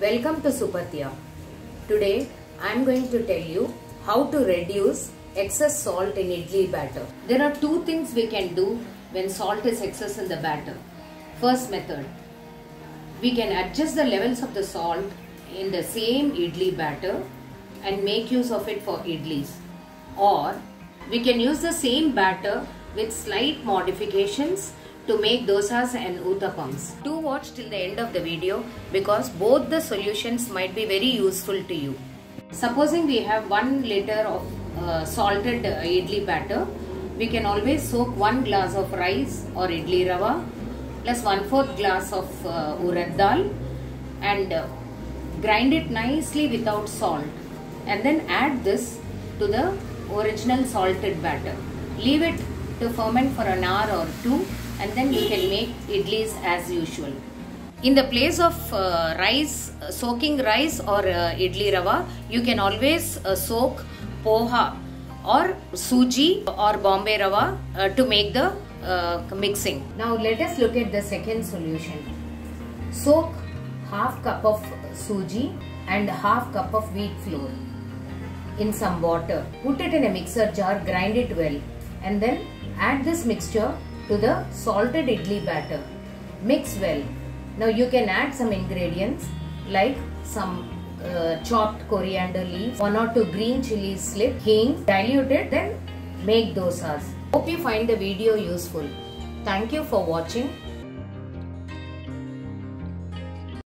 Welcome to Supathya. Today I am going to tell you how to reduce excess salt in idli batter. There are two things we can do when salt is excess in the batter. First method, we can adjust the levels of the salt in the same idli batter and make use of it for idlis. Or we can use the same batter with slight modifications to make dosas and uttappams. Do watch till the end of the video because both the solutions might be very useful to you. Supposing we have 1 liter of salted idli batter, we can always soak 1 glass of rice or idli rava plus 1/4 glass of urad dal and grind it nicely without salt and then add this to the original salted batter. Leave it to ferment for an hour or two and then you can make idlis as usual. In the place of soaking rice or idli rava, you can always soak poha or suji or Bombay rava to make the mixing. Now let us look at the second solution. Soak half cup of suji and half cup of wheat flour in some water. Put it in a mixer jar, grind it well and then add this mixture to the salted idli batter. Mix well. Now you can add some ingredients like some chopped coriander leaves, 1 or 2 green chilies slit, hing, dilute it, then make dosas. Hope you find the video useful. Thank you for watching.